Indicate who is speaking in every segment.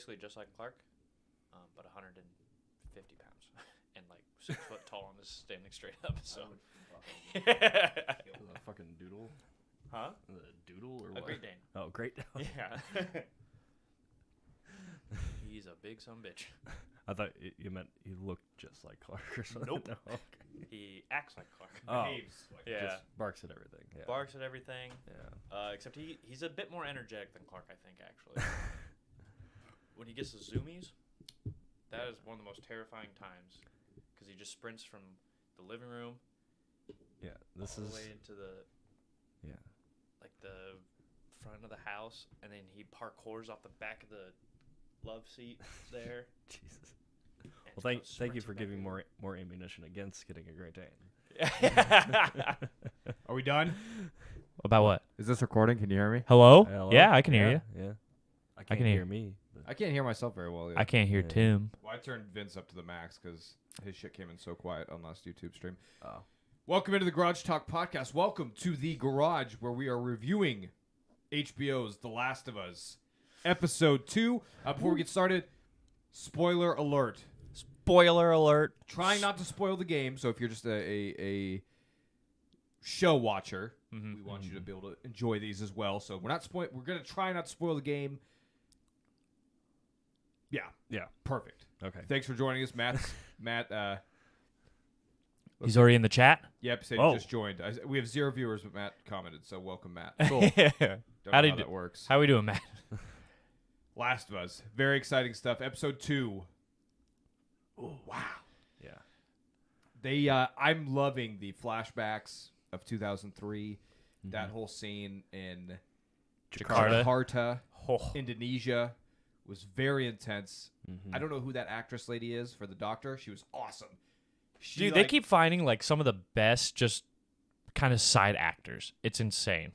Speaker 1: basically just like Clark, but 150 pounds and like 6 foot tall and is standing straight up. So,
Speaker 2: A fucking doodle.
Speaker 1: huh?
Speaker 2: A doodle or
Speaker 1: A
Speaker 2: what?
Speaker 1: Great Dane.
Speaker 2: Oh, Great.
Speaker 1: Yeah. He's a big son of a bitch.
Speaker 2: I thought you meant he looked just like Clark or something.
Speaker 1: Nope.
Speaker 2: No, okay.
Speaker 1: He acts like Clark.
Speaker 2: Oh.
Speaker 3: Behaves like
Speaker 1: Yeah.
Speaker 2: Just barks at everything. Yeah.
Speaker 1: Barks at everything.
Speaker 2: Yeah.
Speaker 1: Except he's a bit more energetic than Clark, I think, actually. When he gets the zoomies, that is one of the most terrifying times because he just sprints from the living room
Speaker 2: Yeah. This
Speaker 1: all
Speaker 2: is.
Speaker 1: the way into the the front of the house, and then he parkours off the back of the love seat there.
Speaker 2: Jesus.
Speaker 1: and
Speaker 2: Well,
Speaker 1: just
Speaker 2: thank you
Speaker 1: sprints
Speaker 2: for
Speaker 1: back
Speaker 2: giving
Speaker 1: in.
Speaker 2: more ammunition against getting a Great Dane.
Speaker 3: Are we done?
Speaker 1: About what?
Speaker 3: Is this recording? Can you hear me?
Speaker 1: Hello?
Speaker 2: Hello?
Speaker 1: Yeah, I can hear you.
Speaker 2: Yeah. I
Speaker 1: can
Speaker 2: can't
Speaker 1: hear-
Speaker 2: hear me. but-
Speaker 3: I can't hear myself very well.
Speaker 1: I can't hear
Speaker 2: Yeah.
Speaker 1: Tim.
Speaker 3: Well, I turned Vince up to the max because his shit came in so quiet on last YouTube stream.
Speaker 2: Oh.
Speaker 3: Welcome into the Garage Talk podcast. Welcome to the garage where we are reviewing HBO's The Last of Us, episode 2. Before we get started, spoiler alert.
Speaker 1: Spoiler alert.
Speaker 3: Trying not to spoil the game, so if you're just a show watcher,
Speaker 1: Mhm.
Speaker 3: we want you to be able to enjoy these as well. So we're gonna try not to spoil the game. Yeah,
Speaker 2: Yeah.
Speaker 3: perfect.
Speaker 2: Okay.
Speaker 3: Thanks for joining us, Matt.
Speaker 1: He's already in the chat?
Speaker 3: Yep, said
Speaker 2: Oh.
Speaker 3: he just joined. We have 0 viewers, but Matt commented, so welcome, Matt.
Speaker 2: Cool.
Speaker 3: Don't
Speaker 1: How
Speaker 3: know
Speaker 1: did
Speaker 3: how
Speaker 1: you
Speaker 3: that works.
Speaker 1: How we doing, Matt?
Speaker 3: Last of Us, very exciting stuff. Episode 2. Wow.
Speaker 2: Yeah.
Speaker 3: I'm loving the flashbacks of 2003.
Speaker 2: Mm-hmm.
Speaker 3: That whole scene in
Speaker 1: Jakarta.
Speaker 3: Jakarta,
Speaker 1: Oh.
Speaker 3: Indonesia, was very intense.
Speaker 2: Mhm.
Speaker 3: I don't know who that actress lady is for the doctor. She was awesome. She,
Speaker 1: Dude, they keep finding like some of the best just kind of side actors. It's insane.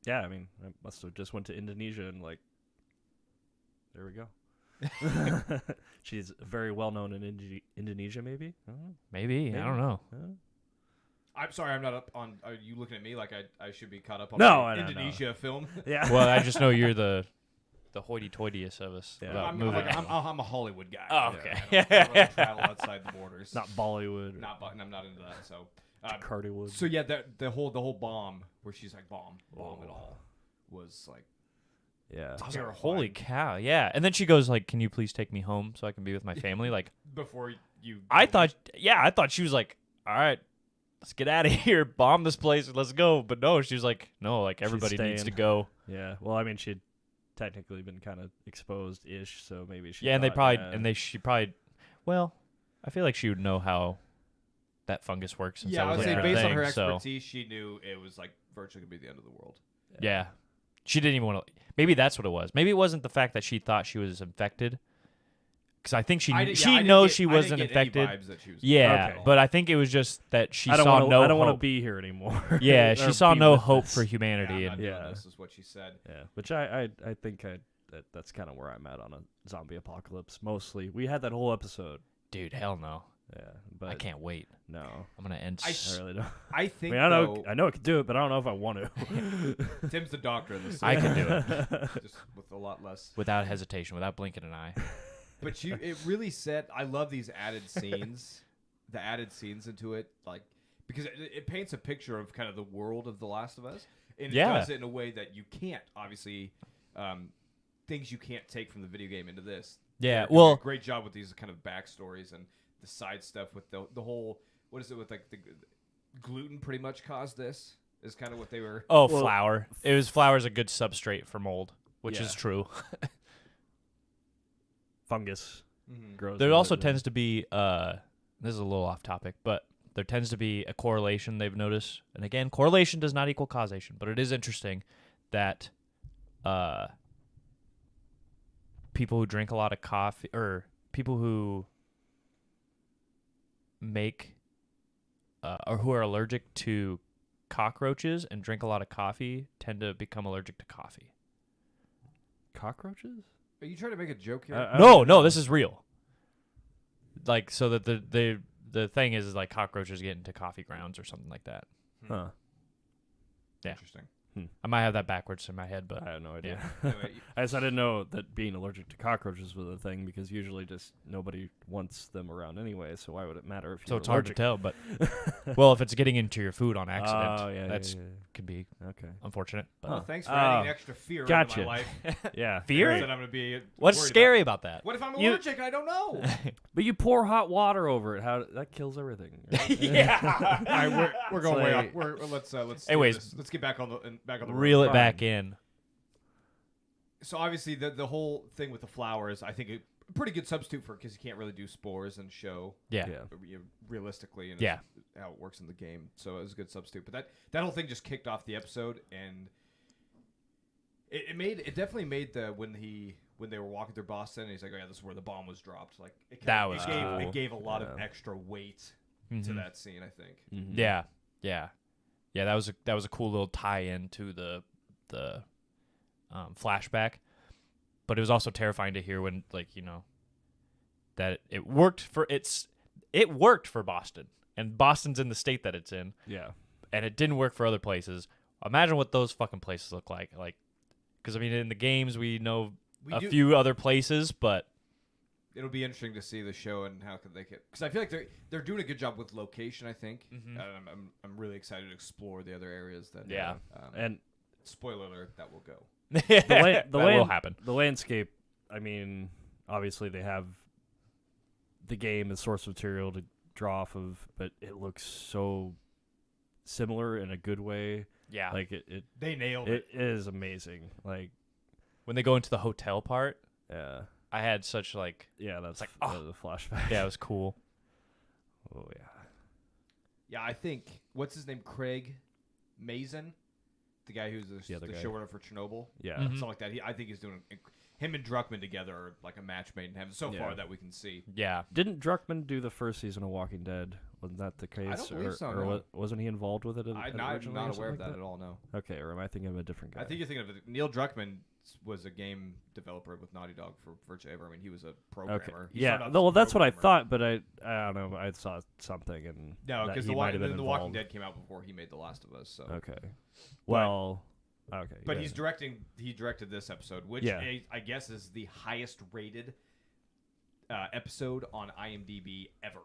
Speaker 2: Yeah, I mean, I must have just went to Indonesia and like, there we go. She's very well known in Indonesia, maybe. I don't know.
Speaker 1: Maybe. I don't know.
Speaker 3: I'm sorry, I'm not up on. Are you looking at me like I should be caught up on
Speaker 2: No,
Speaker 3: my
Speaker 2: I don't know.
Speaker 3: Indonesia film?
Speaker 2: Yeah.
Speaker 1: Well, I just know you're the hoity-toityest of us.
Speaker 2: Yeah.
Speaker 1: about
Speaker 3: I'm,
Speaker 1: moving.
Speaker 3: I'm a Hollywood guy.
Speaker 1: Oh, okay.
Speaker 3: I don't really travel outside the borders.
Speaker 2: Not Bollywood. Or
Speaker 3: I'm not into that. So,
Speaker 2: Jakartawood.
Speaker 3: so yeah, the whole bomb where she's like bomb it all was like
Speaker 2: Yeah.
Speaker 1: I was like,
Speaker 3: terrifying.
Speaker 1: holy cow, yeah. And then she goes like, "Can you please take me home so I can be with my family?" Like,
Speaker 3: before you.
Speaker 1: I thought she was like, "All right, let's get out of here, bomb this place, let's go." But no, she was like, "No, like everybody needs to
Speaker 2: staying.
Speaker 1: go."
Speaker 2: Yeah. Well, I mean, she'd technically been kind of exposed-ish, so maybe she.
Speaker 1: Yeah, and they
Speaker 2: thought,
Speaker 1: probably she probably, well, I feel like she would know how that fungus works. Since
Speaker 3: Yeah,
Speaker 1: that
Speaker 3: I
Speaker 1: was
Speaker 3: would
Speaker 1: like
Speaker 3: say
Speaker 1: her
Speaker 3: based on
Speaker 1: thing,
Speaker 3: her
Speaker 1: so,
Speaker 3: expertise, she knew it was like virtually gonna be the end of the world.
Speaker 1: yeah, she didn't even want to. Maybe that's what it was. Maybe it wasn't the fact that she thought she was infected, because I think she
Speaker 3: I
Speaker 1: knows
Speaker 3: didn't
Speaker 1: she
Speaker 3: get-
Speaker 1: wasn't
Speaker 3: I didn't get any
Speaker 1: infected.
Speaker 3: vibes that she was
Speaker 1: Yeah,
Speaker 2: Okay.
Speaker 1: but I think it was just that she
Speaker 2: I don't
Speaker 1: saw
Speaker 2: wanna,
Speaker 1: no
Speaker 2: I don't want to
Speaker 1: hope.
Speaker 2: be here anymore.
Speaker 1: Yeah,
Speaker 2: Or
Speaker 1: she saw
Speaker 2: be
Speaker 1: no
Speaker 2: with
Speaker 1: hope
Speaker 2: this.
Speaker 1: for humanity,
Speaker 3: Yeah, I'm not
Speaker 1: and
Speaker 3: doing
Speaker 2: Yeah.
Speaker 3: this is what she said.
Speaker 2: Yeah, which I think that's kind of where I'm at on a zombie apocalypse. Mostly, we had that whole episode.
Speaker 1: dude, hell no,
Speaker 2: Yeah, but
Speaker 1: I can't wait.
Speaker 2: No,
Speaker 1: I'm gonna end.
Speaker 3: I
Speaker 2: I really don't.
Speaker 3: I
Speaker 2: I
Speaker 3: think
Speaker 2: mean, I know
Speaker 3: though,
Speaker 2: I know I could do it, but I don't know if I want to.
Speaker 3: Tim's the doctor in this.
Speaker 1: I could do it
Speaker 3: just with a lot less.
Speaker 1: without hesitation, without blinking an eye.
Speaker 3: But it really said, I love these added scenes, the added scenes into it, like because it paints a picture of kind of the world of The Last of Us, and it
Speaker 1: Yeah.
Speaker 3: does it in a way that you can't obviously, things you can't take from the video game into this.
Speaker 1: Yeah,
Speaker 3: They're doing
Speaker 1: well-
Speaker 3: a great job with these kind of backstories and the side stuff with the whole what is it with like the gluten pretty much caused this is kind of what they were.
Speaker 1: Oh,
Speaker 2: Well,
Speaker 1: flour. It was flour's a good substrate for mold, which
Speaker 3: Yeah.
Speaker 1: is true.
Speaker 2: Fungus
Speaker 3: Mhm.
Speaker 2: grows.
Speaker 1: There
Speaker 2: in
Speaker 1: also
Speaker 2: it.
Speaker 1: tends to be this is a little off topic, but there tends to be a correlation they've noticed. And again, correlation does not equal causation, but it is interesting that people who drink a lot of coffee or people who make or who are allergic to cockroaches and drink a lot of coffee tend to become allergic to coffee.
Speaker 2: cockroaches.
Speaker 3: Are you trying to make a joke here?
Speaker 2: I
Speaker 1: No,
Speaker 2: don't
Speaker 1: no,
Speaker 2: know.
Speaker 1: this is real. Like, so that the thing is like cockroaches get into coffee grounds or something like that.
Speaker 2: Huh.
Speaker 1: Yeah.
Speaker 3: Interesting.
Speaker 4: I might have that backwards in my head, but
Speaker 2: I have no idea.
Speaker 3: Anyway,
Speaker 2: I didn't know that being allergic to cockroaches was a thing because usually just nobody wants them around anyway. So why would it matter if
Speaker 4: so
Speaker 2: you're
Speaker 4: it's hard to
Speaker 2: allergic?
Speaker 4: tell. But well, if it's getting into your food on accident,
Speaker 2: Oh, yeah,
Speaker 4: that's
Speaker 2: yeah.
Speaker 4: could be
Speaker 2: Okay.
Speaker 4: unfortunate. But
Speaker 3: well, thanks for
Speaker 2: Oh.
Speaker 3: adding extra fear
Speaker 2: Gotcha.
Speaker 3: into my life.
Speaker 2: Yeah.
Speaker 4: Fear?
Speaker 3: That I'm gonna be.
Speaker 4: What's
Speaker 3: worried
Speaker 4: scary about that?
Speaker 3: About. What if I'm
Speaker 4: You-
Speaker 3: allergic? I don't know.
Speaker 2: But you pour hot water over it. How that kills everything. Right?
Speaker 4: Yeah.
Speaker 3: All right, we're going way
Speaker 2: like-
Speaker 3: off. Let's.
Speaker 4: Anyways,
Speaker 3: let's get back on the road.
Speaker 4: Reel it
Speaker 2: Fine.
Speaker 4: back in.
Speaker 3: So obviously the whole thing with the flowers, I think a pretty good substitute for because you can't really do spores and show
Speaker 4: Yeah.
Speaker 3: realistically and
Speaker 4: Yeah.
Speaker 3: how it works in the game. So it was a good substitute. But that whole thing just kicked off the episode, and it definitely made when they were walking through Boston, and he's like, oh yeah, this is where the bomb was dropped. Like
Speaker 4: That was
Speaker 3: it
Speaker 4: cool.
Speaker 3: gave a lot of
Speaker 2: Yeah.
Speaker 3: extra weight to
Speaker 4: Mhm.
Speaker 3: that scene, I think.
Speaker 2: Mhm.
Speaker 4: Yeah. That was a cool little tie-in to the flashback, but it was also terrifying to hear when that it worked for Boston, and Boston's in the state that it's in,
Speaker 2: Yeah.
Speaker 4: and it didn't work for other places. Imagine what those fucking places look like, because I mean in the games we know a few other places, but
Speaker 3: It'll be interesting to see the show and how could they get, because I feel like they're doing a good job with location. I think
Speaker 4: Mhm.
Speaker 3: I'm really excited to explore the other areas that
Speaker 4: Yeah.
Speaker 2: And
Speaker 3: spoiler alert, that will go.
Speaker 4: that
Speaker 2: way
Speaker 4: will happen.
Speaker 2: The landscape. I mean, obviously they have the game as source material to draw off of, but it looks so similar in a good way.
Speaker 4: Yeah,
Speaker 2: Like it
Speaker 3: They nailed it.
Speaker 2: is amazing. Like
Speaker 4: when they go into the hotel part,
Speaker 2: yeah,
Speaker 4: I had such
Speaker 2: yeah. That's
Speaker 4: like,
Speaker 2: the flashback.
Speaker 4: yeah, it was cool.
Speaker 2: Oh yeah.
Speaker 3: Yeah, I think what's his name, Craig Mazin, the guy who's the
Speaker 2: other guy.
Speaker 3: showrunner for Chernobyl,
Speaker 2: Yeah.
Speaker 4: Mhm.
Speaker 3: something like that. I think he's doing. Him and Druckmann together are like a match made in heaven so
Speaker 2: Yeah.
Speaker 3: far that we can see.
Speaker 4: Yeah,
Speaker 2: Didn't Druckmann do the first season of Walking Dead? Wasn't that the case?
Speaker 3: don't believe so,
Speaker 2: or
Speaker 3: no.
Speaker 2: wasn't he involved with it?
Speaker 3: I'm not
Speaker 2: originally or
Speaker 3: aware
Speaker 2: something
Speaker 3: of that
Speaker 2: like
Speaker 3: at all. No,
Speaker 2: Okay, or am I thinking of a different guy?
Speaker 3: I think you're thinking of it. Neil Druckmann was a game developer with Naughty Dog for virtually ever. I mean, he was a programmer.
Speaker 2: Okay.
Speaker 3: He
Speaker 2: Yeah.
Speaker 3: started out as
Speaker 2: Well,
Speaker 3: a
Speaker 2: that's what I
Speaker 3: programmer.
Speaker 2: thought, but I don't know. I saw something and
Speaker 3: No,
Speaker 2: that
Speaker 3: because
Speaker 2: he might have been
Speaker 3: the Walking
Speaker 2: involved.
Speaker 3: Dead came out before he made The Last of Us. So,
Speaker 2: Okay. Well. Okay.
Speaker 3: but
Speaker 2: yeah.
Speaker 3: he's directing. He directed this episode, which
Speaker 2: Yeah.
Speaker 3: I guess is the highest rated episode on IMDb ever.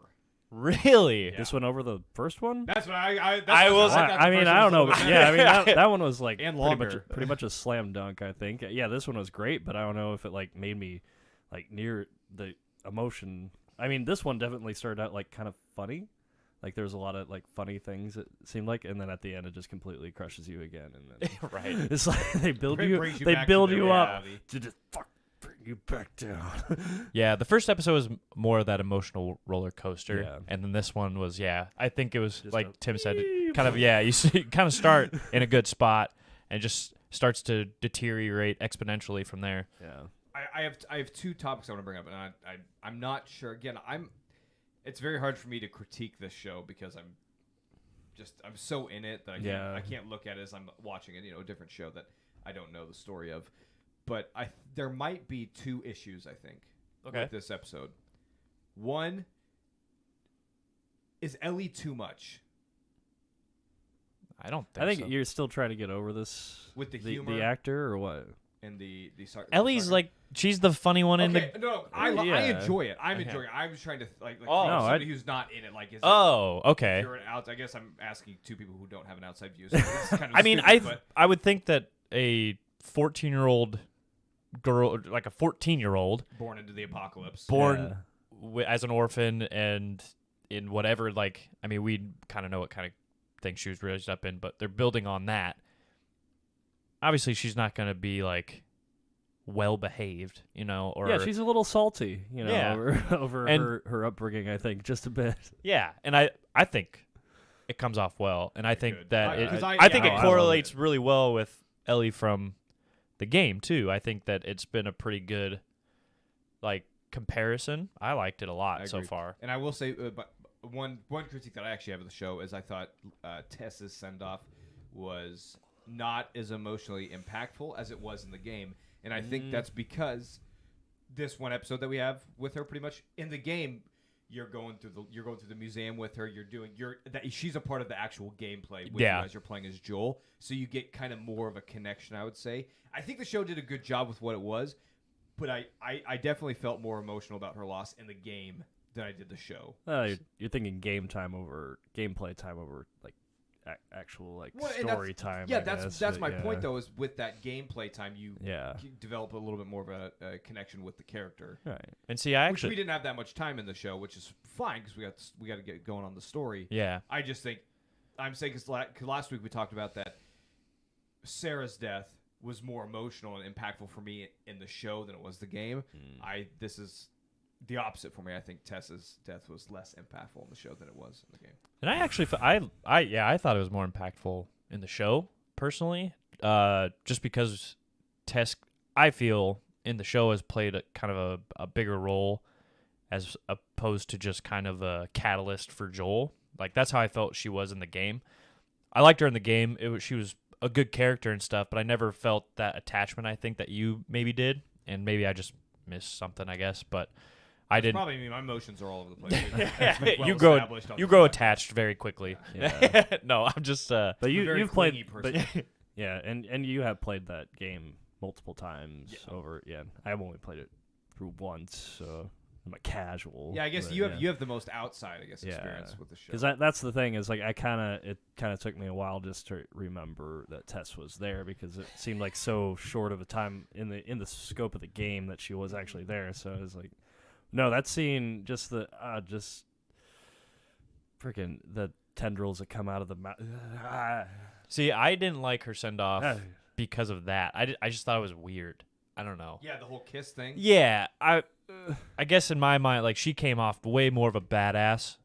Speaker 4: really.
Speaker 3: Yeah.
Speaker 2: This one over the first one.
Speaker 3: That's what I
Speaker 4: will
Speaker 3: said that the
Speaker 2: I mean,
Speaker 3: first
Speaker 2: I don't
Speaker 3: one
Speaker 2: know.
Speaker 3: was
Speaker 2: But
Speaker 3: a
Speaker 2: yeah, I
Speaker 3: little
Speaker 2: mean, that one was like
Speaker 3: And
Speaker 2: pretty
Speaker 3: longer.
Speaker 2: much a slam dunk. I think. Yeah, this one was great, but I don't know if it like made me like near the emotion. I mean, this one definitely started out like kind of funny. Like there was a lot of like funny things it seemed like, and then at the end it just completely crushes you again. And then
Speaker 4: Right.
Speaker 2: it's like they build
Speaker 3: It
Speaker 2: you,
Speaker 3: brings you
Speaker 2: they
Speaker 3: back to
Speaker 2: build
Speaker 3: the
Speaker 2: you up
Speaker 3: reality.
Speaker 2: to just bring you back down.
Speaker 4: Yeah, the first episode was more of that emotional roller coaster,
Speaker 2: Yeah.
Speaker 4: and then this one was, I think it was
Speaker 2: Just
Speaker 4: like
Speaker 2: a
Speaker 4: Tim said, kind of, you kind of start in a good spot and just starts to deteriorate exponentially from there.
Speaker 2: Yeah.
Speaker 3: I have two topics I want to bring up, and I'm not sure. Again, it's very hard for me to critique this show because I'm so in it that I can't look at it as I'm watching it, a different show that I don't know the story of. But there might be two issues, I think, with this episode. One, is Ellie too much?
Speaker 4: I don't think
Speaker 2: I think
Speaker 4: so.
Speaker 2: you're still trying to get over this
Speaker 3: With the
Speaker 2: the
Speaker 3: humor?
Speaker 2: actor or what?
Speaker 3: And the
Speaker 4: Ellie's
Speaker 3: sarcasm?
Speaker 4: like, she's the funny one in
Speaker 3: Okay,
Speaker 4: the...
Speaker 3: no, I
Speaker 2: Yeah.
Speaker 3: enjoy it. I'm
Speaker 4: Okay.
Speaker 3: enjoying it. I was trying to like
Speaker 4: Oh,
Speaker 3: somebody who's not in it. Like, is
Speaker 4: Oh,
Speaker 3: it,
Speaker 4: okay.
Speaker 3: if you're an I guess I'm asking two people who don't have an outside view. So this is kind of
Speaker 4: I mean,
Speaker 3: stupid,
Speaker 4: I would think that a 14-year-old girl, like a 14-year-old,
Speaker 3: but born into the apocalypse.
Speaker 4: born as an orphan and in whatever, like, I mean, we kind of know what kind of thing she was raised up in, but they're building on that. Obviously, she's not going to be, like, well-behaved, or...
Speaker 2: Yeah, she's a little salty,
Speaker 4: Yeah.
Speaker 2: over
Speaker 4: And-
Speaker 2: her upbringing, I think, just a bit.
Speaker 4: Yeah, and I think it comes off well, and I think
Speaker 3: Good.
Speaker 4: that
Speaker 3: I
Speaker 4: think
Speaker 3: yeah,
Speaker 4: it
Speaker 3: I love
Speaker 4: correlates
Speaker 3: it.
Speaker 4: really well with Ellie from the game too. I think that it's been a pretty good, like, comparison. I liked it a lot
Speaker 3: I
Speaker 4: so
Speaker 3: agree.
Speaker 4: far.
Speaker 3: And I will say, but one critique that I actually have of the show is I thought Tess's send off was not as emotionally impactful as it was in the game, and I think that's because this one episode that we have with her, pretty much in the game, you're going through the museum with her. She's a part of the actual gameplay with
Speaker 4: Yeah.
Speaker 3: you as you're playing as Joel. So you get kind of more of a connection, I would say. I think the show did a good job with what it was, but I definitely felt more emotional about her loss in the game than I did the show.
Speaker 2: You're thinking gameplay time over like actual like
Speaker 3: Well, and
Speaker 2: story time.
Speaker 3: Yeah,
Speaker 2: I guess,
Speaker 3: that's
Speaker 2: but
Speaker 3: my
Speaker 2: yeah.
Speaker 3: point though. Is with that gameplay time, you
Speaker 2: Yeah.
Speaker 3: develop a little bit more of a connection with the character.
Speaker 2: Right.
Speaker 4: And see, I
Speaker 3: Which we
Speaker 4: actually,
Speaker 3: didn't have that much time in the show, which is fine because we got to get going on the story.
Speaker 4: yeah,
Speaker 3: I just think I'm saying because last week we talked about that Sarah's death was more emotional and impactful for me in the show than it was the game. This is the opposite for me. I think Tessa's death was less impactful in the show than it was in the game.
Speaker 4: and I actually, I thought it was more impactful in the show personally, just because Tess, I feel in the show has played kind of a bigger role as opposed to just kind of a catalyst for Joel. Like that's how I felt she was in the game. I liked her in the game. She was a good character and stuff, but I never felt that attachment. I think that you maybe did, and maybe I just missed something. I guess, but I didn't.
Speaker 3: Probably me. My emotions are all over the place.
Speaker 4: You grow attached very quickly.
Speaker 2: Yeah.
Speaker 4: No, I'm just.
Speaker 2: But
Speaker 3: I'm a very
Speaker 2: you've played,
Speaker 3: clingy
Speaker 2: but,
Speaker 3: person.
Speaker 2: yeah, and you have played that game multiple times
Speaker 3: Yeah.
Speaker 2: over. Yeah, I've only played it through once, so I'm a casual.
Speaker 3: Yeah, I guess
Speaker 2: but,
Speaker 3: you have the most outside, I guess,
Speaker 2: Yeah.
Speaker 3: experience with the show.
Speaker 2: Because that's the thing is like it kind of took me a while just to remember that Tess was there because it seemed like so short of a time in the scope of the game that she was actually there. So it was like, no, that scene just freaking the tendrils that come out of the mouth.
Speaker 4: See, I didn't like her send off because of that. I just thought it was weird. I don't know.
Speaker 3: Yeah, the whole kiss thing.
Speaker 4: Yeah, I guess in my mind, like she came off way more of a badass,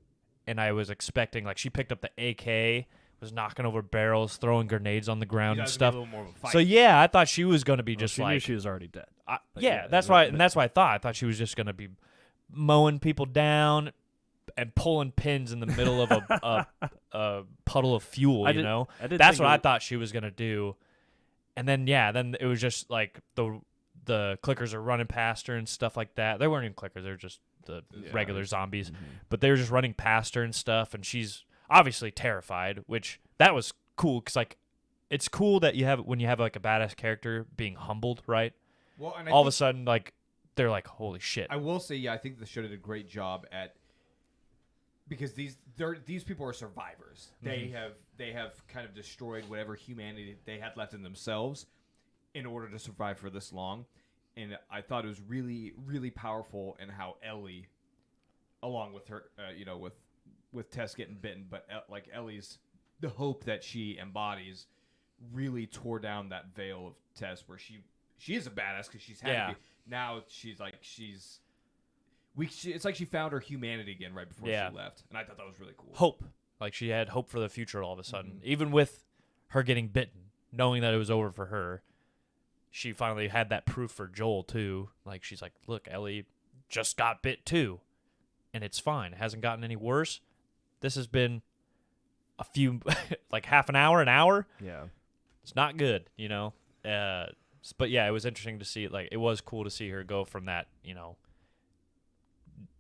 Speaker 4: and I was expecting like she picked up the AK, was knocking over barrels, throwing grenades on the ground
Speaker 3: You
Speaker 4: and
Speaker 3: guys
Speaker 4: stuff.
Speaker 3: A little more of a fight.
Speaker 4: So yeah, I thought she was going to be
Speaker 2: Well,
Speaker 4: just
Speaker 2: she knew
Speaker 4: like
Speaker 2: she was already dead. But
Speaker 4: yeah, that's
Speaker 2: but-
Speaker 4: why,
Speaker 2: but-
Speaker 4: and that's what I thought. I thought she was just going to be mowing people down and pulling pins in the middle of a puddle of fuel.
Speaker 2: I
Speaker 4: You
Speaker 2: did-
Speaker 4: know,
Speaker 2: I did
Speaker 4: that's
Speaker 2: think
Speaker 4: what
Speaker 2: it
Speaker 4: I thought she was going to do. And then then it was just like the clickers are running past her and stuff like that. They weren't even clickers; they're just the
Speaker 2: Yeah.
Speaker 4: regular zombies.
Speaker 2: Mhm.
Speaker 4: But they were just running past her and stuff, and she's obviously terrified. Which that was cool because like it's cool that when you have like a badass character being humbled, right?
Speaker 3: Well, and
Speaker 4: All of a sudden, like they're like, "Holy shit!"
Speaker 3: I will say, yeah, I think the show did a great job at because these people are survivors.
Speaker 4: Mm-hmm.
Speaker 3: They have kind of destroyed whatever humanity they had left in themselves in order to survive for this long. And I thought it was really, really powerful in how Ellie, along with her, with Tess getting bitten, but like Ellie's the hope that she embodies, really tore down that veil of Tess, where she is a badass because she's had to be. Now she's like it's like she found her humanity again right before
Speaker 4: Yeah.
Speaker 3: she left, and I thought that was really cool.
Speaker 4: Hope, like she had hope for the future. All of a sudden,
Speaker 3: Mhm.
Speaker 4: even with her getting bitten, knowing that it was over for her, she finally had that proof for Joel too. Like she's like, "Look, Ellie just got bit too, and it's fine. It hasn't gotten any worse. This has been a few, like half an hour.
Speaker 2: Yeah.
Speaker 4: It's not good, you know." But yeah, it was interesting to see. Like, it was cool to see her go from that,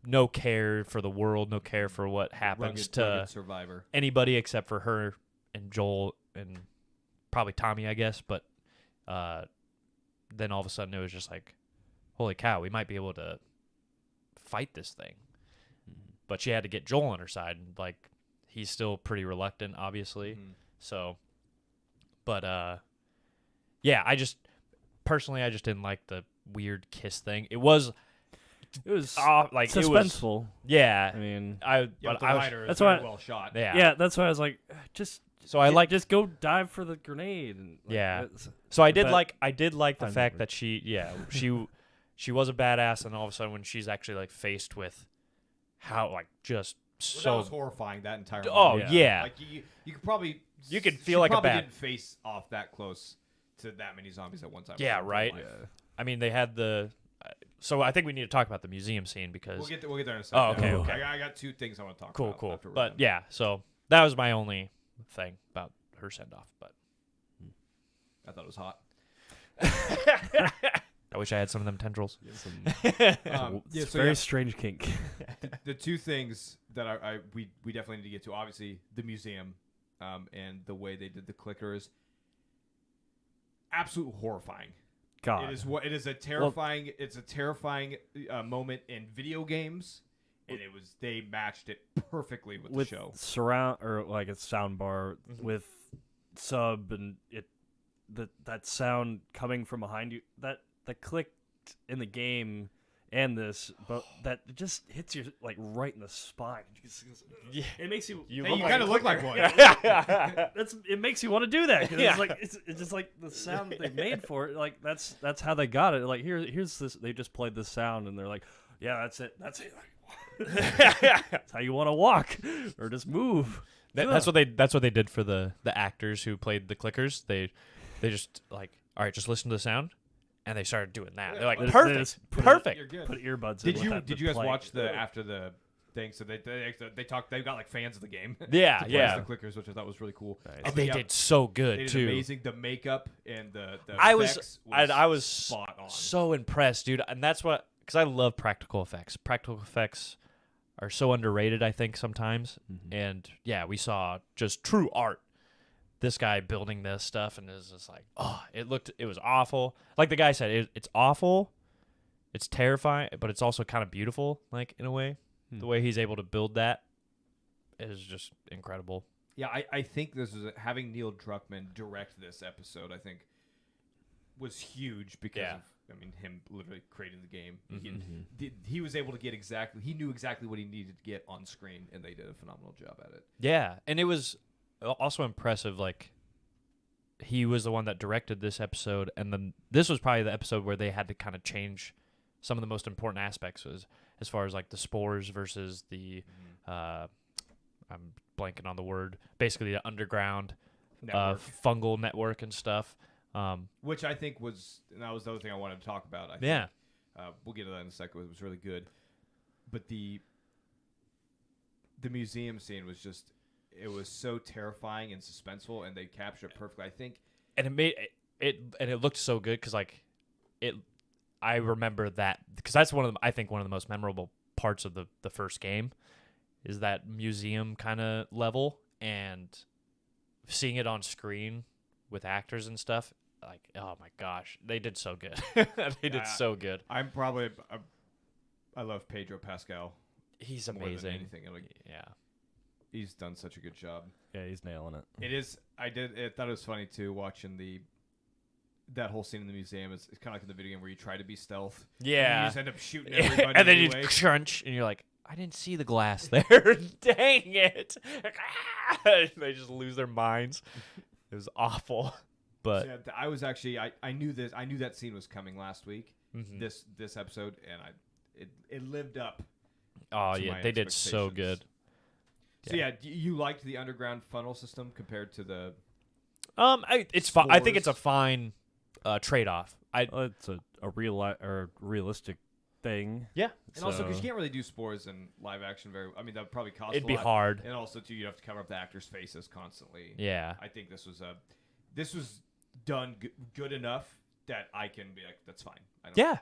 Speaker 4: no care for the world, no care for what happens
Speaker 3: Rugged survivor.
Speaker 4: anybody except for her and Joel and probably Tommy, I guess. But then all of a sudden it was just like, holy cow, we might be able to fight this thing. But she had to get Joel on her side, and like he's still pretty reluctant, obviously.
Speaker 3: Mhm.
Speaker 4: So, but yeah, I just didn't like the weird kiss thing. It was
Speaker 2: It was
Speaker 4: like it was,
Speaker 2: suspenseful.
Speaker 4: yeah.
Speaker 2: I mean,
Speaker 3: Yeah,
Speaker 4: But
Speaker 3: but the
Speaker 4: I was,
Speaker 3: lighter is
Speaker 2: that's
Speaker 3: very
Speaker 2: why-
Speaker 3: well shot.
Speaker 4: yeah.
Speaker 2: yeah, that's why I was like, just
Speaker 4: So I like
Speaker 2: just go dive for the grenade. And, like,
Speaker 4: Yeah.
Speaker 2: it's-
Speaker 4: So I did
Speaker 2: But-
Speaker 4: like the
Speaker 2: Fine
Speaker 4: fact
Speaker 2: movie.
Speaker 4: that she was a badass, and all of a sudden when she's actually like faced with how like just
Speaker 3: That
Speaker 4: so
Speaker 3: was horrifying. That entire.
Speaker 4: oh
Speaker 3: movie.
Speaker 4: yeah,
Speaker 3: Like you could probably
Speaker 4: You could
Speaker 3: she
Speaker 4: feel like a
Speaker 3: probably
Speaker 4: bat.
Speaker 3: didn't face off that close to that many zombies at one time.
Speaker 4: Yeah,
Speaker 3: in real
Speaker 4: right.
Speaker 3: life.
Speaker 2: yeah.
Speaker 4: I mean they had the so I think we need to talk about the museum scene because
Speaker 3: We'll get there in a second.
Speaker 4: Oh, okay,
Speaker 2: okay.
Speaker 3: I got two things I want to talk
Speaker 4: cool
Speaker 3: about. after we're
Speaker 4: but
Speaker 3: done.
Speaker 4: yeah, so that was my only thing about her send off, but
Speaker 3: I thought it was hot.
Speaker 4: I wish I had some of them tendrils.
Speaker 2: Some,
Speaker 3: Yeah,
Speaker 2: it's
Speaker 3: so
Speaker 2: very
Speaker 3: yeah,
Speaker 2: strange kink.
Speaker 3: the two things that we definitely need to get to, obviously the museum, and the way they did the clickers, absolute horrifying.
Speaker 2: God.
Speaker 3: It is a terrifying. It's a terrifying moment in video games, and they matched it perfectly with the show.
Speaker 2: Surround or like a sound bar with sub and that sound coming from behind you that clicked in the game and this, but that just hits you like right in the spine.
Speaker 4: Yeah.
Speaker 2: It makes you.
Speaker 3: You kind of look like one.
Speaker 2: It makes you want to do that. 'Cause it's like it's just like the sound that they made for it. Like that's how they got it. Like here's this. They just played this sound and they're like, yeah, that's it. That's it. That's how you want to walk or just move.
Speaker 4: That's what they did for the actors who played the clickers. They just like, all right, just listen to the sound, and they started doing that. They're like,
Speaker 2: They
Speaker 4: perfect.
Speaker 3: You're good.
Speaker 2: Put earbuds
Speaker 3: Did
Speaker 2: in.
Speaker 3: you guys watch the after the thing? So they talked. They got like fans of the game.
Speaker 4: Yeah,
Speaker 3: to play
Speaker 4: yeah.
Speaker 3: as the clickers, which I thought was really cool.
Speaker 2: Nice.
Speaker 4: And they did so good
Speaker 3: They did
Speaker 4: too.
Speaker 3: amazing. The makeup and the
Speaker 4: I
Speaker 3: effects
Speaker 4: was
Speaker 3: spot on.
Speaker 4: so impressed, dude, and that's what, because I love practical effects. Practical effects are so underrated, I think, sometimes. And yeah, we saw just true art. This guy building this stuff, and it was just like, oh, it was awful. Like the guy said, it's awful, it's terrifying, but it's also kind of beautiful, like in a way. The way he's able to build that is just incredible.
Speaker 3: Yeah, I think this is having Neil Druckmann direct this episode. I think was huge because of him literally creating the game. He was able to get he knew exactly what he needed to get on screen, and they did a phenomenal job at it.
Speaker 4: Yeah, and it was also impressive. Like, he was the one that directed this episode, and then this was probably the episode where they had to kind of change some of the most important aspects, as far as like the spores versus the I'm blanking on the word, basically the underground fungal network and stuff.
Speaker 3: Which I think that was the other thing I wanted to talk about. I think.
Speaker 4: Yeah.
Speaker 3: We'll get to that in a second. It was really good. But the museum scene was just, it was so terrifying and suspenseful, and they captured it perfectly. I think,
Speaker 4: and it made it looked so good because like I remember that, because that's I think one of the most memorable parts of the first game is that museum kind of level, and seeing it on screen with actors and stuff. Like, oh my gosh, they did so good. They did so good.
Speaker 3: I love Pedro Pascal.
Speaker 4: He's
Speaker 3: more than
Speaker 4: amazing.
Speaker 3: anything.
Speaker 4: Yeah.
Speaker 3: He's done such a good job.
Speaker 2: Yeah, he's nailing it.
Speaker 3: It is. I thought it was funny too, watching that whole scene in the museum. It's kind of like in the video game where you try to be stealth.
Speaker 4: Yeah.
Speaker 3: And you just end up shooting everybody.
Speaker 4: And then
Speaker 3: anyway.
Speaker 4: you crunch, and you're like, I didn't see the glass there. Dang it. They just lose their minds. It was awful. But
Speaker 3: So, yeah, I was actually I knew this. I knew that scene was coming last week.
Speaker 4: Mhm.
Speaker 3: This episode, and it lived up.
Speaker 4: oh
Speaker 3: to
Speaker 4: yeah,
Speaker 3: my
Speaker 4: they did so
Speaker 3: expectations.
Speaker 4: good.
Speaker 3: So yeah, you liked the underground funnel system compared to the
Speaker 4: It's fine. I think it's a
Speaker 3: Spores.
Speaker 4: fine trade-off.
Speaker 2: It's a realistic thing.
Speaker 4: Yeah.
Speaker 3: and also because
Speaker 2: So-
Speaker 3: you can't really do spores in live action very. I mean that would probably cost.
Speaker 4: It'd
Speaker 3: a
Speaker 4: be
Speaker 3: lot.
Speaker 4: hard.
Speaker 3: And also too, you'd have to cover up the actors' faces constantly.
Speaker 4: Yeah.
Speaker 3: I think this was done good enough that I can be like, that's fine. I don't,
Speaker 4: Yeah.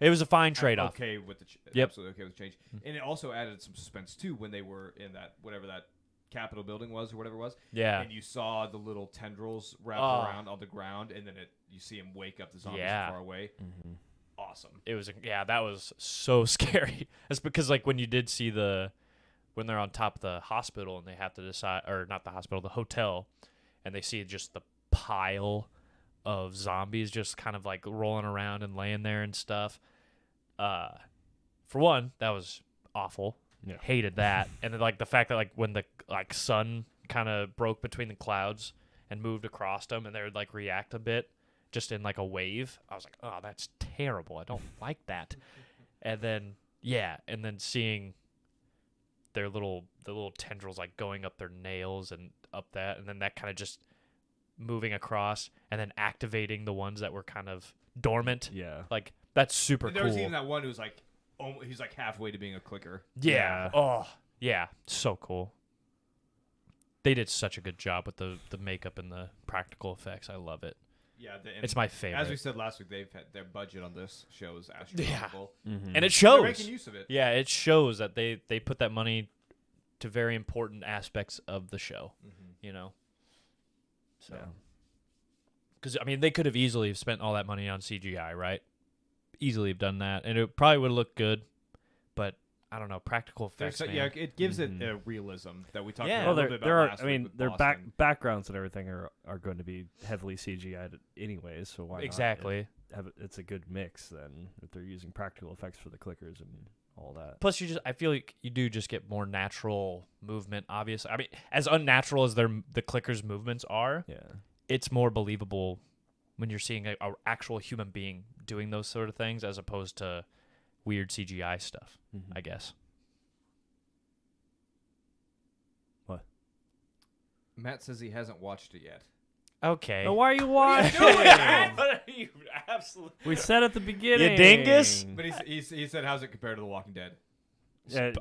Speaker 4: It was a fine
Speaker 3: I'm
Speaker 4: trade-off.
Speaker 3: okay with the
Speaker 4: Yep.
Speaker 3: absolutely okay with the change, and it also added some suspense too when they were in that whatever that Capitol building was or whatever it was.
Speaker 4: Yeah.
Speaker 3: And you saw the little tendrils wrap
Speaker 4: Oh.
Speaker 3: around on the ground, and then you see him wake up the zombies
Speaker 4: Yeah.
Speaker 3: far away. Awesome.
Speaker 4: It was, yeah, that was so scary. It's because like when you did see when they're on top of the hospital and they have to decide, or not the hospital, the hotel, and they see just the pile of zombies just kind of like rolling around and laying there and stuff. For one, that was awful.
Speaker 2: Yeah.
Speaker 4: Hated that. And then like the fact that like when the like sun kind of broke between the clouds and moved across them, and they would like react a bit just in like a wave. I was like, oh, that's terrible. I don't like that. And then seeing the little tendrils like going up their nails and up that, and then that kind of just moving across and then activating the ones that were kind of dormant.
Speaker 2: Yeah.
Speaker 4: Like that's super
Speaker 3: And there
Speaker 4: cool.
Speaker 3: was even that one who was like, he's like halfway to being a clicker.
Speaker 4: Yeah. Oh, yeah. So cool. They did such a good job with the makeup and the practical effects. I love it.
Speaker 3: Yeah,
Speaker 4: It's my favorite.
Speaker 3: As we said last week, they've had their budget on this show is astronomical.
Speaker 2: Mhm.
Speaker 4: and it
Speaker 3: They're
Speaker 4: shows.
Speaker 3: making use of it.
Speaker 4: Yeah, it shows that they put that money to very important aspects of the show. You know. So.
Speaker 2: Yeah.
Speaker 4: Because I mean, they could have easily have spent all that money on CGI, right? Easily have done that, and it probably would have looked good. But I don't know, practical effects. Man.
Speaker 3: Yeah, it gives
Speaker 2: Mhm.
Speaker 3: it a realism that we talked
Speaker 4: Yeah.
Speaker 3: about a
Speaker 2: Well,
Speaker 3: little
Speaker 2: there,
Speaker 3: bit
Speaker 2: there
Speaker 3: about
Speaker 2: are.
Speaker 3: last
Speaker 2: I
Speaker 3: week
Speaker 2: mean,
Speaker 3: with
Speaker 2: their
Speaker 3: Boston.
Speaker 2: backgrounds and everything are going to be heavily CGI'd anyways. So why not?
Speaker 4: Exactly.
Speaker 2: It's a good mix then if they're using practical effects for the clickers and all that.
Speaker 4: Plus, I feel like you do just get more natural movement. Obviously, I mean, as unnatural as the clickers' movements are,
Speaker 2: Yeah.
Speaker 4: it's more believable when you're seeing a actual human being doing those sort of things as opposed to weird CGI stuff.
Speaker 2: Mhm.
Speaker 4: I guess.
Speaker 3: Matt says he hasn't watched it yet.
Speaker 4: Okay.
Speaker 2: But why are you watching?
Speaker 4: you absolutely.
Speaker 2: We said at the beginning.
Speaker 4: dingus?
Speaker 3: But he said, how's it compared to The Walking Dead?
Speaker 2: Yeah,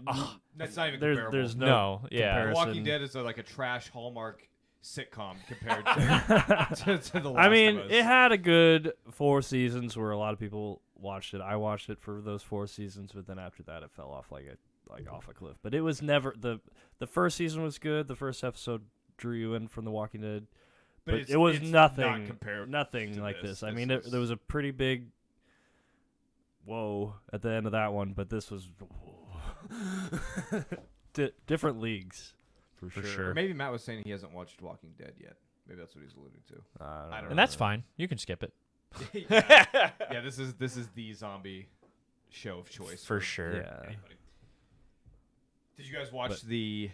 Speaker 3: That's not even
Speaker 2: there's
Speaker 3: comparable.
Speaker 2: there's
Speaker 4: No.
Speaker 2: no
Speaker 4: Yeah.
Speaker 3: The
Speaker 2: comparison.
Speaker 3: Walking Dead is like a trash Hallmark sitcom compared to The Last
Speaker 2: I mean,
Speaker 3: of Us.
Speaker 2: it had a good 4 seasons where a lot of people watched it. I watched it for those 4 seasons, but then after that, it fell off like off a cliff. But it was never the first season was good. The first episode drew you in from The Walking Dead, but
Speaker 3: it's-
Speaker 2: it was
Speaker 3: it's
Speaker 2: nothing
Speaker 3: not compared
Speaker 2: nothing
Speaker 3: to
Speaker 2: like
Speaker 3: this.
Speaker 2: this. I
Speaker 3: This
Speaker 2: mean,
Speaker 3: is-
Speaker 2: there was a pretty big whoa at the end of that one, but this was different leagugues for
Speaker 4: For
Speaker 2: sure.
Speaker 4: sure.
Speaker 3: Or maybe Matt was saying he hasn't watched Walking Dead yet. Maybe that's what he's alluding to.
Speaker 2: I
Speaker 3: don't
Speaker 4: And that's fine. You can skip it.
Speaker 3: Yeah, this is the zombie show of choice
Speaker 4: For sure.
Speaker 2: Yeah.
Speaker 3: anybody. Did you guys watch
Speaker 2: But-
Speaker 3: the?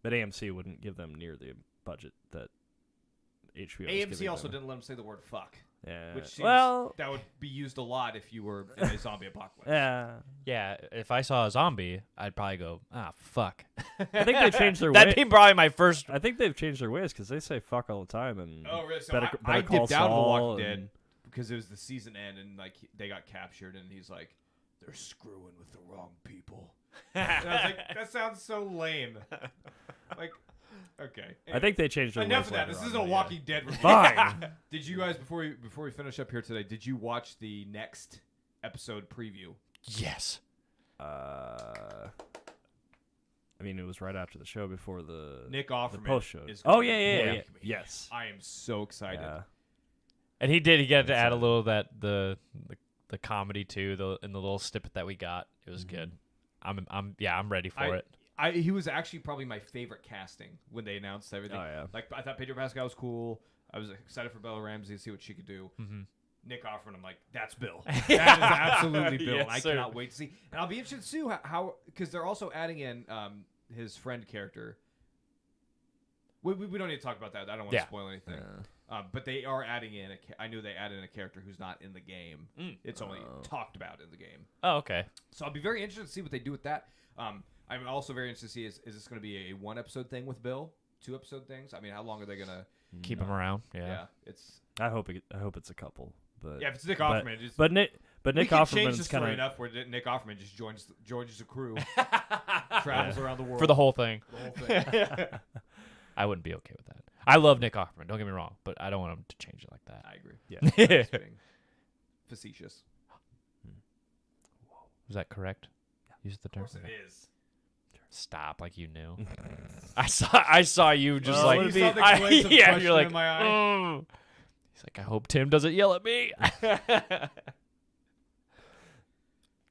Speaker 2: But AMC wouldn't give them near the budget that HBO. is
Speaker 3: AMC
Speaker 2: giving
Speaker 3: also
Speaker 2: them.
Speaker 3: didn't let him say the word "fuck,"
Speaker 2: Yeah.
Speaker 3: which seems
Speaker 2: well,
Speaker 3: that would be used a lot if you were in a zombie apocalypse.
Speaker 2: yeah.
Speaker 4: Yeah, if I saw a zombie, I'd probably go, fuck.
Speaker 2: I think they changed their
Speaker 4: That'd
Speaker 2: way.
Speaker 4: be probably my first.
Speaker 2: I think they've changed their ways because they say fuck all the time and.
Speaker 3: Oh, really? So
Speaker 2: Better
Speaker 3: I
Speaker 2: Call
Speaker 3: dipped out of The
Speaker 2: Saul
Speaker 3: Walking
Speaker 2: and-
Speaker 3: Dead because it was the season end and like they got captured and he's like, they're screwing with the wrong people. And I was like, that sounds so lame. Like, okay.
Speaker 2: I think they changed their
Speaker 3: enough
Speaker 2: ways
Speaker 3: of that.
Speaker 2: later
Speaker 3: This
Speaker 2: on,
Speaker 3: isn't a
Speaker 2: though, yeah.
Speaker 3: Walking Dead review.
Speaker 2: Fine.
Speaker 3: Did you guys before we finish up here today? Did you watch the next episode preview?
Speaker 4: Yes.
Speaker 2: I mean, it was right after the show before the
Speaker 3: Nick Offerman
Speaker 2: post show.
Speaker 3: is
Speaker 2: Oh
Speaker 3: gonna
Speaker 2: yeah.
Speaker 3: break me.
Speaker 2: Yes.
Speaker 3: I am so excited.
Speaker 2: Yeah.
Speaker 4: And he got to add a
Speaker 2: Excited.
Speaker 4: little of that the comedy too, in the little snippet that we got. It was good. I'm ready for it.
Speaker 3: He was actually probably my favorite casting when they announced everything.
Speaker 2: Oh, yeah.
Speaker 3: Like I thought Pedro Pascal was cool. I was excited for Bella Ramsey to see what she could do.
Speaker 4: Mm-hmm.
Speaker 3: Nick Offerman, I'm like, that's Bill. That is absolutely Bill.
Speaker 4: Yes,
Speaker 3: and I
Speaker 4: sir.
Speaker 3: cannot wait to see. And I'll be interested to see how because they're also adding in his friend character. We don't need to talk about that. I don't want to
Speaker 4: Yeah.
Speaker 3: spoil anything.
Speaker 2: Yeah.
Speaker 3: But they are adding in. I knew they added in a character who's not in the game.
Speaker 4: Mm.
Speaker 3: It's only
Speaker 2: Oh.
Speaker 3: talked about in the game.
Speaker 4: Oh, okay.
Speaker 3: So I'll be very interested to see what they do with that. I'm also very interested to see is this going to be a 1-episode thing with Bill, 2-episode things? I mean, how long are they going to?
Speaker 4: Keep him around.
Speaker 3: Yeah.
Speaker 4: Yeah.
Speaker 3: It's
Speaker 2: I hope it's a couple, but
Speaker 3: if it's Nick
Speaker 2: but-
Speaker 3: Offerman, just
Speaker 2: but Nick
Speaker 3: we
Speaker 2: Nick
Speaker 3: can change the
Speaker 2: Offerman's
Speaker 3: story
Speaker 2: kind of
Speaker 3: enough where Nick Offerman just joins the crew, travels around the world
Speaker 4: For the whole thing.
Speaker 3: the whole thing.
Speaker 4: I wouldn't be okay with that. I love Nick Offerman. Don't get me wrong, but I don't want him to change it like that.
Speaker 3: I agree.
Speaker 2: yeah.
Speaker 3: Just being facetious.
Speaker 4: Was that correct? Use the
Speaker 3: Of
Speaker 4: term.
Speaker 3: course it is.
Speaker 4: Stop, like you knew. I saw you just
Speaker 2: Well,
Speaker 4: like
Speaker 2: it'd
Speaker 3: You saw the
Speaker 4: I-
Speaker 3: glance of
Speaker 4: yeah.
Speaker 3: question
Speaker 4: You're like,
Speaker 3: in my eye.
Speaker 4: "Mm." He's like, I hope Tim doesn't yell at me.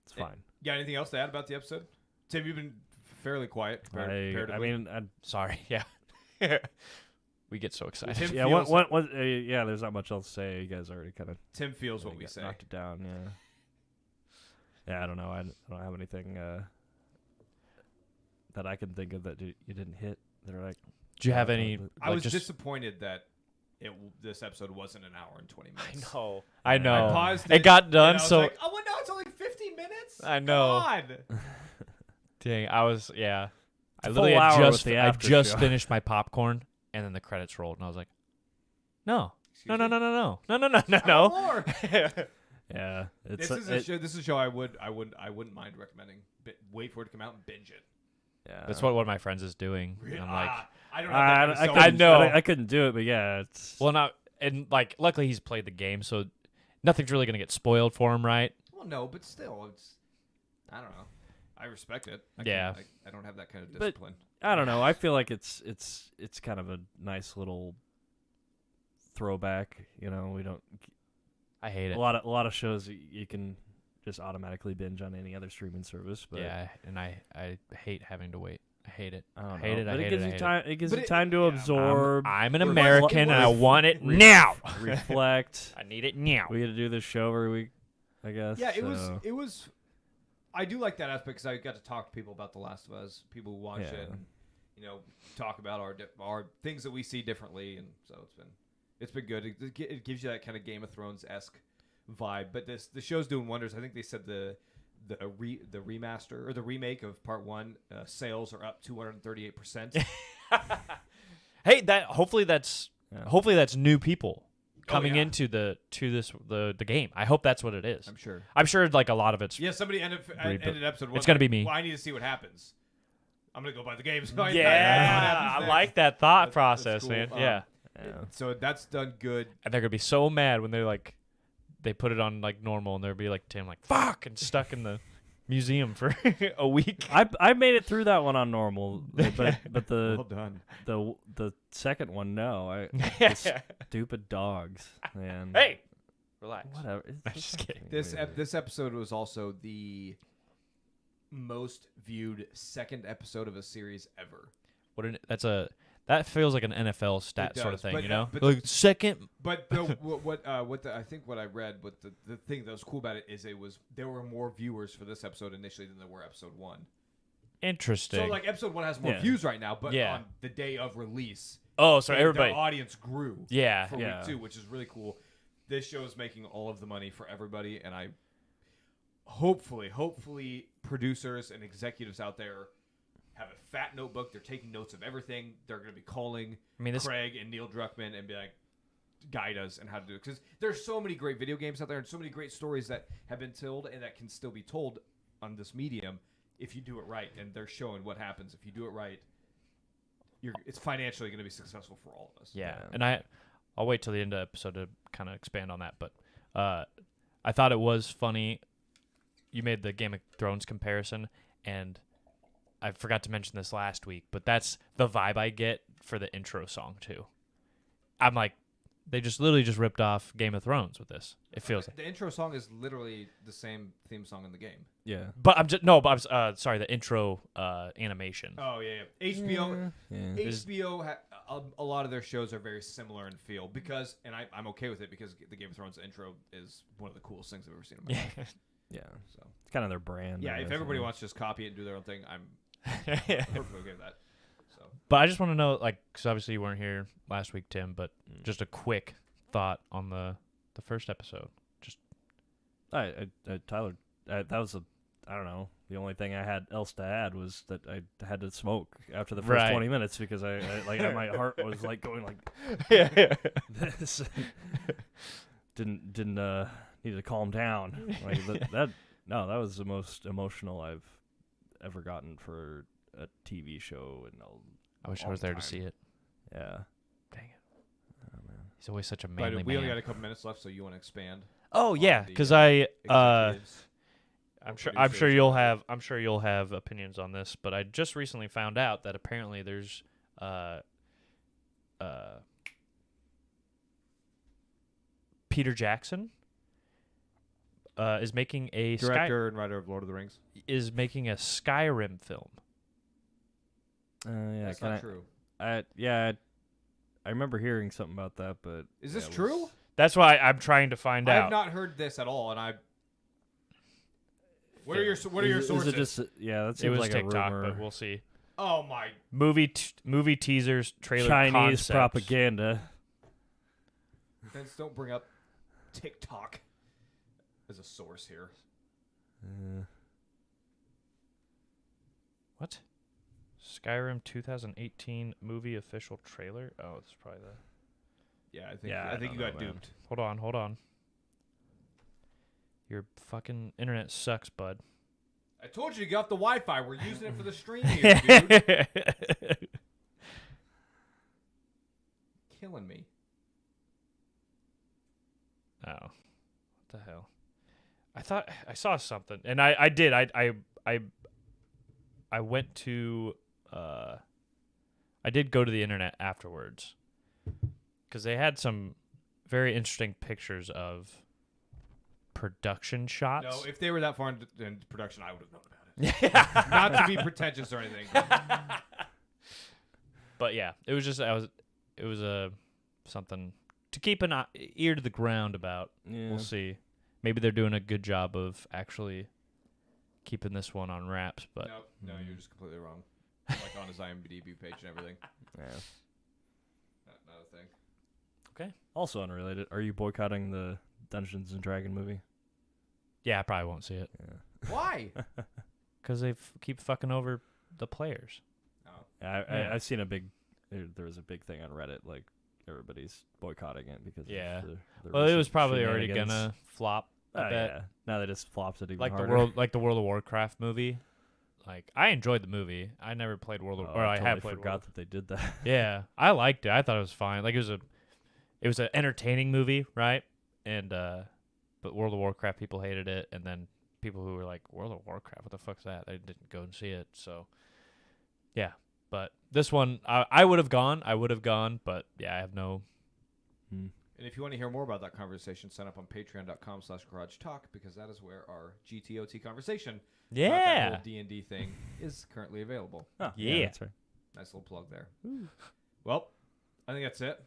Speaker 2: It's fine.
Speaker 3: Got anything else to add about the episode? Tim, you've been fairly quiet.
Speaker 2: I
Speaker 3: comparatively.
Speaker 2: mean,
Speaker 4: Sorry. Yeah. We get so excited.
Speaker 3: Tim
Speaker 2: yeah.
Speaker 3: feels-
Speaker 2: Yeah. There's not much else to say. You guys already kind of
Speaker 3: Tim feels what we say.
Speaker 2: knocked it down. Yeah. Yeah. I don't know. I don't have anything that I can think of that you didn't hit. That are like.
Speaker 4: Do you have
Speaker 2: Yeah,
Speaker 4: any?
Speaker 2: but-
Speaker 3: I
Speaker 4: like,
Speaker 3: was
Speaker 4: just,
Speaker 3: disappointed that this episode wasn't an hour and 20 minutes.
Speaker 4: know. I know.
Speaker 3: I paused
Speaker 4: It got
Speaker 3: and
Speaker 4: done.
Speaker 3: I was
Speaker 4: So
Speaker 3: like, oh, well, no, it's only 50 minutes.
Speaker 4: I know.
Speaker 3: God.
Speaker 4: dang, I was yeah. I
Speaker 2: a full
Speaker 4: literally
Speaker 2: hour
Speaker 4: had
Speaker 2: with
Speaker 4: just
Speaker 2: the
Speaker 4: I
Speaker 2: after
Speaker 4: just
Speaker 2: show.
Speaker 4: finished my popcorn and then the credits rolled and I was like, no,
Speaker 3: Excuse
Speaker 4: no,
Speaker 3: me?
Speaker 4: no.
Speaker 3: I want more.
Speaker 2: Yeah. It's
Speaker 3: This is a show. This is a show I wouldn't mind recommending. Wait for it to come out and binge it.
Speaker 2: Yeah.
Speaker 4: That's what one of my friends is doing. And I'm like,
Speaker 3: I don't have that kind of
Speaker 2: I
Speaker 3: self-
Speaker 4: know.
Speaker 2: I couldn't do it, but yeah, it's.
Speaker 4: well, not and like luckily he's played the game, so nothing's really gonna get spoiled for him, right?
Speaker 3: Well, no, but still, it's. I don't know. I respect it.
Speaker 4: Yeah.
Speaker 3: I don't have that kind of
Speaker 2: But-
Speaker 3: discipline.
Speaker 2: I don't know. I feel like it's kind of a nice little throwback. You know, we don't
Speaker 4: I hate it.
Speaker 2: a lot of shows you can just automatically binge on any other streaming service. But
Speaker 4: Yeah, and I hate having to wait. I hate it.
Speaker 2: I don't
Speaker 4: hate
Speaker 2: know.
Speaker 4: it. I
Speaker 2: But
Speaker 4: hate
Speaker 2: it gives
Speaker 4: it. I
Speaker 2: you
Speaker 4: hate
Speaker 2: time. It gives
Speaker 3: But
Speaker 2: you
Speaker 3: it-
Speaker 2: time to
Speaker 3: yeah.
Speaker 2: absorb,
Speaker 4: I'm an
Speaker 3: We're-
Speaker 4: American and I
Speaker 3: we're-
Speaker 4: want it
Speaker 2: we're-
Speaker 4: now.
Speaker 2: reflect.
Speaker 4: I need it now.
Speaker 2: We had to do this show every week, I guess.
Speaker 3: Yeah, it was.
Speaker 2: so,
Speaker 3: It was. I do like that aspect because I got to talk to people about The Last of Us, people who watch
Speaker 2: Yeah.
Speaker 3: it, and talk about our things that we see differently, and so it's been good. It gives you that kind of Game of Thrones esque vibe. But the show's doing wonders. I think they said the remaster or the remake of Part 1 sales are up 238%.
Speaker 4: Hey, hopefully that's new people coming
Speaker 3: yeah.
Speaker 4: into the game. I hope that's what it is.
Speaker 3: I'm sure.
Speaker 4: I'm sure like a lot of it's
Speaker 3: Yeah, somebody ended episode 1.
Speaker 4: It's gonna be me.
Speaker 3: Well, I need to see what happens. I'm gonna go buy the game. So I know what
Speaker 4: yeah.
Speaker 3: happens
Speaker 4: I
Speaker 3: next.
Speaker 4: like that thought
Speaker 3: That's
Speaker 4: process,
Speaker 3: cool.
Speaker 4: man.
Speaker 3: Um,
Speaker 4: Yeah,
Speaker 2: yeah.
Speaker 3: So that's done good.
Speaker 4: and they're gonna be so mad when they put it on like normal, and they'll be like Tim, like fuck, and stuck in the museum for a week.
Speaker 2: I made it through that one on normal, but
Speaker 3: Well done.
Speaker 2: the second one, no. Stupid dogs, man.
Speaker 4: Hey, relax.
Speaker 2: Whatever.
Speaker 4: I'm just kidding.
Speaker 3: This episode was also the most viewed second episode of a series ever.
Speaker 4: That feels like an NFL stat
Speaker 3: It
Speaker 4: sort of
Speaker 3: does,
Speaker 4: thing,
Speaker 3: but
Speaker 4: you
Speaker 3: that-
Speaker 4: know?
Speaker 3: but
Speaker 4: Like second.
Speaker 3: But what I think what I read, what the thing that was cool about it is there were more viewers for this episode initially than there were episode 1.
Speaker 4: Interesting.
Speaker 3: So like episode 1 has more
Speaker 2: Yeah.
Speaker 3: views right now, but
Speaker 4: Yeah.
Speaker 3: on the day of release,
Speaker 4: so
Speaker 3: their
Speaker 4: everybody.
Speaker 3: audience grew.
Speaker 4: Yeah.
Speaker 3: For
Speaker 2: Yeah.
Speaker 3: week 2, which is really cool. This show is making all of the money for everybody, and I hopefully producers and executives out there have a fat notebook. They're taking notes of everything. They're going to be calling
Speaker 4: I mean, this.
Speaker 3: Craig and Neil Druckmann and be like, guide us and how to do it. Because there's so many great video games out there and so many great stories that have been told and that can still be told on this medium if you do it right. And they're showing what happens if you do it right. It's financially going to be successful for all of us.
Speaker 4: Yeah,
Speaker 2: Yeah.
Speaker 4: and I'll wait till the end of the episode to kind of expand on that. But I thought it was funny. You made the Game of Thrones comparison, and I forgot to mention this last week, but that's the vibe I get for the intro song too. I'm like, they just literally just ripped off Game of Thrones with this. It feels like.
Speaker 3: The intro song is literally the same theme song in the game.
Speaker 2: Yeah.
Speaker 4: But I'm sorry, the intro animation.
Speaker 3: Oh yeah. HBO.
Speaker 2: Yeah.
Speaker 3: HBO. A lot of their shows are very similar in feel because, and I'm okay with it because the Game of Thrones intro is one of the coolest things I've ever seen in my life.
Speaker 2: Yeah.
Speaker 3: So
Speaker 2: It's kind of their brand.
Speaker 3: yeah,
Speaker 2: I
Speaker 3: if
Speaker 2: guess,
Speaker 3: everybody
Speaker 2: yeah.
Speaker 3: wants to just copy it and do their own thing, I'm perfectly okay with that. So
Speaker 4: But I just want to know, like, because obviously you weren't here last week, Tim, but just a quick thought on the first episode. Just
Speaker 2: Tyler, that was I don't know. The only thing I had else to add was that I had to smoke after the first
Speaker 4: Right.
Speaker 2: 20 minutes because I my heart was like going like
Speaker 4: yeah.
Speaker 2: this. didn't need to calm down. Like that was the most emotional I've ever gotten for a TV show and
Speaker 4: I wish I
Speaker 2: all
Speaker 4: was
Speaker 2: the
Speaker 4: there to
Speaker 2: time.
Speaker 4: see it.
Speaker 2: yeah.
Speaker 4: Dang it.
Speaker 2: Oh, man.
Speaker 4: He's always such a
Speaker 3: but
Speaker 4: manly
Speaker 3: we only
Speaker 4: man.
Speaker 3: got a couple minutes left, so you want to expand?
Speaker 4: Oh
Speaker 3: on
Speaker 4: yeah,
Speaker 3: the,
Speaker 4: because I'm
Speaker 3: executives
Speaker 4: sure
Speaker 3: or
Speaker 4: I'm sure
Speaker 3: producers
Speaker 4: you'll
Speaker 3: or
Speaker 4: have opinions on this, but I just recently found out that apparently there's Peter Jackson is making a
Speaker 3: director and writer of Lord of the Rings.
Speaker 4: is making a Skyrim film.
Speaker 2: Yeah.
Speaker 3: That's
Speaker 2: kinda-
Speaker 3: not true.
Speaker 2: I remember hearing something about that, but
Speaker 3: Is this
Speaker 2: yeah, it
Speaker 3: true?
Speaker 2: was-
Speaker 4: That's why I'm trying to find
Speaker 3: I
Speaker 4: out.
Speaker 3: have not heard this at all, and I. What are your sources?
Speaker 2: Is it just yeah? That seems
Speaker 4: it was
Speaker 2: like
Speaker 4: TikTok,
Speaker 2: a rumor.
Speaker 4: but we'll see.
Speaker 3: Oh my!
Speaker 4: Movie teasers, trailer
Speaker 2: Chinese
Speaker 4: concepts.
Speaker 2: propaganda.
Speaker 3: Vince, don't bring up TikTok as a source here.
Speaker 4: What? Skyrim 2018 movie official trailer? Oh, it's probably the.
Speaker 3: Yeah, I think
Speaker 2: Yeah, I
Speaker 3: I think
Speaker 2: don't
Speaker 3: you
Speaker 2: know,
Speaker 3: got
Speaker 2: man.
Speaker 3: duped.
Speaker 4: Hold on. Your fucking internet sucks, bud.
Speaker 3: I told you to get off the Wi-Fi. We're using it for the stream here, dude. Killing me.
Speaker 4: Oh, what the hell? I thought I saw something, and I did. I went to I did go to the internet afterwards because they had some very interesting pictures of production shots.
Speaker 3: No, if they were that far in production, I would have known about it. Not to be pretentious or anything.
Speaker 4: But yeah, it was just it was a something to keep an ear to the ground about.
Speaker 2: Yeah.
Speaker 4: We'll see. Maybe they're doing a good job of actually keeping this one on wraps. But
Speaker 3: No, you're just completely wrong. Like on his IMDb page and everything.
Speaker 2: Yeah.
Speaker 3: Not a thing.
Speaker 2: Also unrelated, are you boycotting the Dungeons and Dragon movie?
Speaker 4: yeah, I probably won't see it
Speaker 2: Yeah.
Speaker 3: Why?
Speaker 4: because they keep fucking over the players.
Speaker 2: Yeah, I've seen a big. There was a big thing on Reddit, like everybody's boycotting it because
Speaker 4: Yeah.
Speaker 2: of the
Speaker 4: Well, it was
Speaker 2: recent
Speaker 4: probably already
Speaker 2: shenanigans.
Speaker 4: gonna flop. I bet.
Speaker 2: Yeah. Now they just flopped it even
Speaker 4: Like
Speaker 2: harder.
Speaker 4: the World of Warcraft movie. Like I enjoyed the movie. I never played World of
Speaker 2: Oh,
Speaker 4: or I
Speaker 2: totally
Speaker 4: have played
Speaker 2: forgot
Speaker 4: World.
Speaker 2: that they did that.
Speaker 4: Yeah, I liked it. I thought it was fine. Like it was an entertaining movie, right? And but World of Warcraft people hated it, and then people who were like World of Warcraft, what the fuck's that? They didn't go and see it. So yeah, but this one I would have gone. But yeah, I have no.
Speaker 3: And if you want to hear more about that conversation, sign up on patreon.com/garage talk because that is where our GTOT conversation about that
Speaker 4: Yeah.
Speaker 3: whole D&D thing is currently available.
Speaker 2: Oh,
Speaker 4: Yeah.
Speaker 2: that's right.
Speaker 3: Nice little plug there. Well, I think that's it.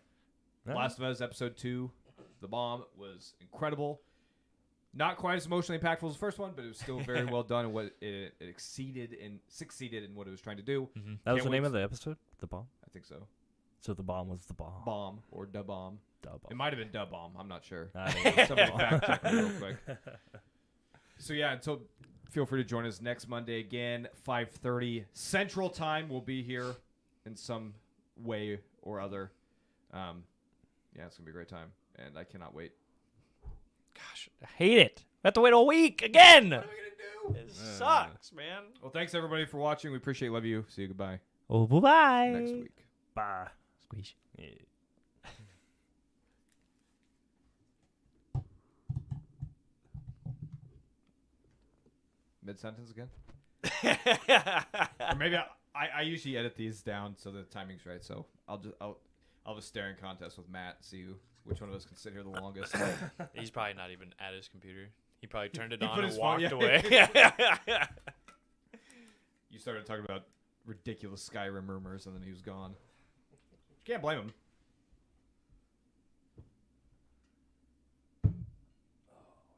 Speaker 2: Yeah.
Speaker 3: Last of Us Episode 2, The Bomb, was incredible. Not quite as emotionally impactful as the first one, but it was still very well done. And what it exceeded and succeeded in what it was trying to do.
Speaker 4: Mhm.
Speaker 2: That was
Speaker 3: Can't
Speaker 2: the name
Speaker 3: wait
Speaker 2: of the episode? The Bomb?
Speaker 3: I think so.
Speaker 2: So the bomb was the bomb.
Speaker 3: Bomb or Da Bomb.
Speaker 2: Da
Speaker 3: It
Speaker 2: bomb.
Speaker 3: might have been Da Bomb. I'm not sure.
Speaker 2: I think it's
Speaker 3: Somebody
Speaker 2: bomb.
Speaker 3: fact check me real quick. So yeah, until feel free to join us next Monday again, 5:30 Central Time. We'll be here in some way or other. Yeah, it's gonna be a great time, and I cannot wait.
Speaker 4: Gosh, I hate it. I have to wait a week again.
Speaker 3: What are we gonna do?
Speaker 4: It sucks, man.
Speaker 3: Well, thanks everybody for watching. We appreciate, love you. See you. Goodbye
Speaker 4: Oh, bye.
Speaker 3: next week.
Speaker 2: Bye.
Speaker 4: Squeeze.
Speaker 2: Yeah.
Speaker 3: Mid sentence again, or maybe I usually edit these down so the timing's right. So I'll have a staring contest with Matt. See which one of us can sit here the longest.
Speaker 4: He's probably not even at his computer. He probably turned it
Speaker 3: He
Speaker 4: on
Speaker 3: put
Speaker 4: and
Speaker 3: his phone-
Speaker 4: walked
Speaker 3: yeah.
Speaker 4: away.
Speaker 3: You started talking about ridiculous Skyrim rumors, and then he was gone. Can't blame him.